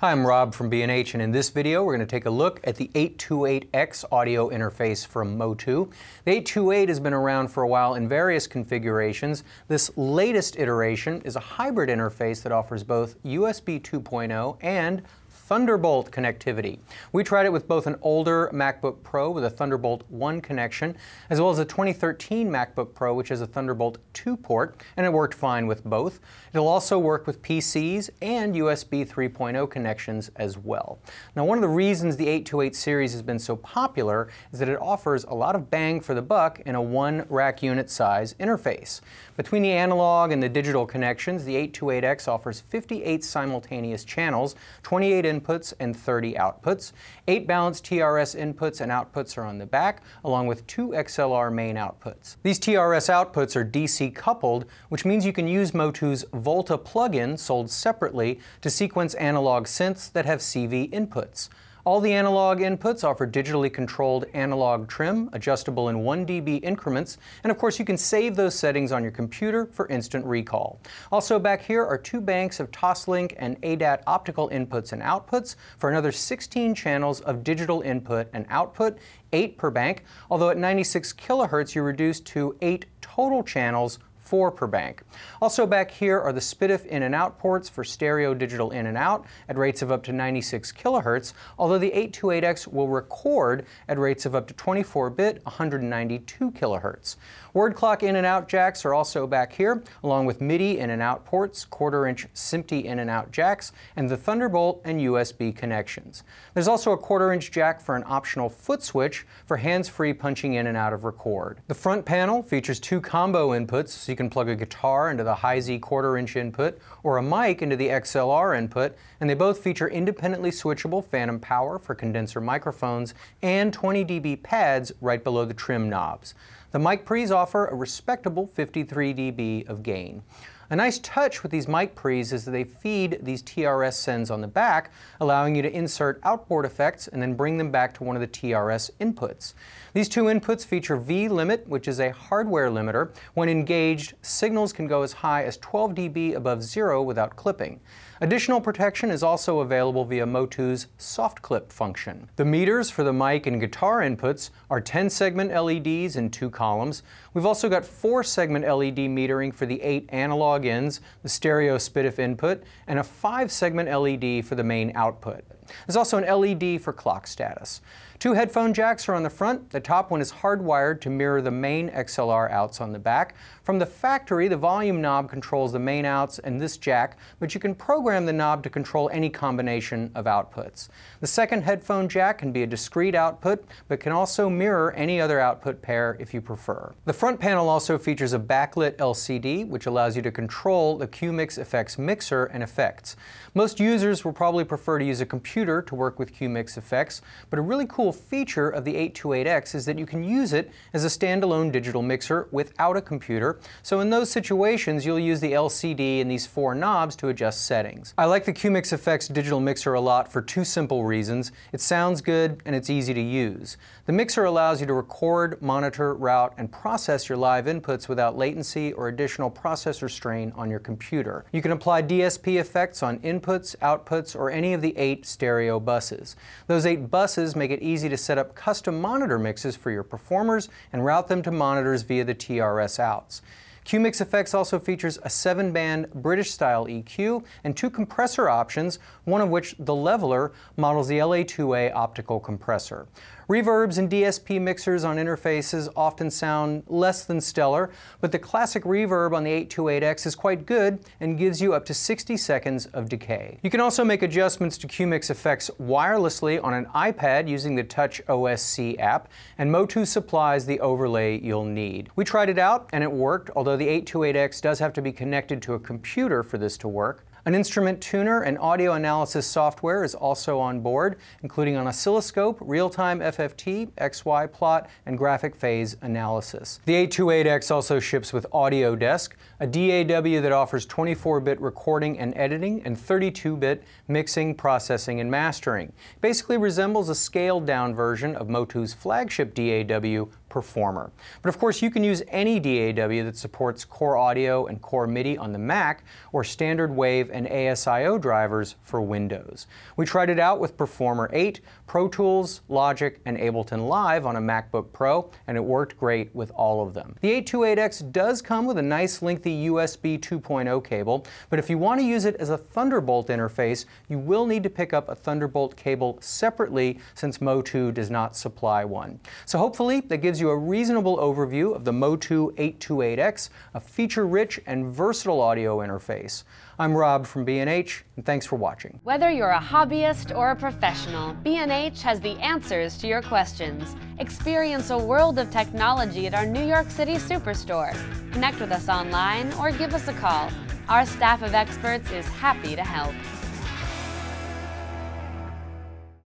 Hi, I'm Rob from B&H, and in this video we're going to take a look at the 828X audio interface from MOTU. The 828 has been around for a while in various configurations. This latest iteration is a hybrid interface that offers both USB 2.0 and Thunderbolt connectivity. We tried it with both an older MacBook Pro with a Thunderbolt 1 connection, as well as a 2013 MacBook Pro which has a Thunderbolt 2 port, and it worked fine with both. It'll also work with PCs and USB 3.0 connections as well. Now, one of the reasons the 828 series has been so popular is that it offers a lot of bang for the buck in a one rack unit size interface. Between the analog and the digital connections, the 828X offers 58 simultaneous channels, 28 inputs and 30 outputs. 8 balanced TRS inputs and outputs are on the back, along with 2 XLR main outputs. These TRS outputs are DC coupled, which means you can use MOTU's Volta Plug-In, sold separately, to sequence analog synths that have CV inputs. All the analog inputs offer digitally controlled analog trim, adjustable in 1 dB increments, and of course you can save those settings on your computer for instant recall. Also back here are 2 banks of TOSLink and ADAT optical inputs and outputs for another 16 channels of digital input and output, 8 per bank, although at 96 kHz you're reduced to 8 total channels, 4 per bank. Also back here are the PDIF in and out ports for stereo digital in and out at rates of up to 96 kHz, although the 828X will record at rates of up to 24-bit 192 kHz. Word clock in and out jacks are also back here, along with MIDI in and out ports, 1/4-inch SMPTE in and out jacks, and the Thunderbolt and USB connections. There's also a 1/4-inch jack for an optional foot switch for hands-free punching in and out of record. The front panel features 2 combo inputs, so you can plug a guitar into the Hi-Z 1/4-inch input or a mic into the XLR input, and they both feature independently switchable phantom power for condenser microphones and 20 dB pads right below the trim knobs. The mic pre's offer a respectable 53 dB of gain. A nice touch with these mic pre's is that they feed these TRS sends on the back, allowing you to insert outboard effects and then bring them back to one of the TRS inputs. These 2 inputs feature V-limit, which is a hardware limiter. When engaged, signals can go as high as 12 dB above 0 without clipping. Additional protection is also available via MOTU's soft clip function. The meters for the mic and guitar inputs are 10-segment LEDs in 2 columns. We've also got 4-segment LED metering for the 8 analog ins, the stereo PDIF input, and a 5-segment LED for the main output. There's also an LED for clock status. 2 headphone jacks are on the front. The top one is hardwired to mirror the main XLR outs on the back. From the factory, the volume knob controls the main outs and this jack, but you can program the knob to control any combination of outputs. The second headphone jack can be a discrete output, but can also mirror any other output pair if you prefer. The front panel also features a backlit LCD, which allows you to control the QMix Effects mixer and effects. Most users will probably prefer to use a computer to work with QMix Effects, but a really cool feature of the 828X is that you can use it as a standalone digital mixer without a computer, so in those situations you'll use the LCD and these 4 knobs to adjust settings. I like the QMix Effects digital mixer a lot for 2 simple reasons. It sounds good and it's easy to use. The mixer allows you to record, monitor, route, and process your live inputs without latency or additional processor strain on your computer. You can apply DSP effects on inputs, outputs, or any of the 8 stereo buses. Those 8 buses make it easy to set up custom monitor mixes for your performers and route them to monitors via the TRS outs. QMix Effects also features a 7-band British-style EQ and 2 compressor options, one of which, the leveler, models the LA2A optical compressor. Reverbs and DSP mixers on interfaces often sound less than stellar, but the classic reverb on the 828X is quite good and gives you up to 60 seconds of decay. You can also make adjustments to QMix Effects wirelessly on an iPad using the TouchOSC app, and MOTU supplies the overlay you'll need. We tried it out and it worked, although the 828X does have to be connected to a computer for this to work. An instrument tuner and audio analysis software is also on board, including an oscilloscope, real-time FFT, XY plot, and graphic phase analysis. The 828X also ships with Audio Desk, a DAW that offers 24-bit recording and editing and 32-bit mixing, processing, and mastering. It basically resembles a scaled-down version of MOTU's flagship DAW, Performer. But of course, you can use any DAW that supports Core Audio and Core MIDI on the Mac, or standard Wave and ASIO drivers for Windows. We tried it out with Performer 8, Pro Tools, Logic, and Ableton Live on a MacBook Pro, and it worked great with all of them. The 828X does come with a nice lengthy USB 2.0 cable, but if you want to use it as a Thunderbolt interface, you will need to pick up a Thunderbolt cable separately, since MOTU does not supply one. So hopefully that gives you a reasonable overview of the MOTU 828X, a feature-rich and versatile audio interface. I'm Rob from B&H, and thanks for watching. Whether you're a hobbyist or a professional, B&H has the answers to your questions. Experience a world of technology at our New York City Superstore. Connect with us online or give us a call. Our staff of experts is happy to help.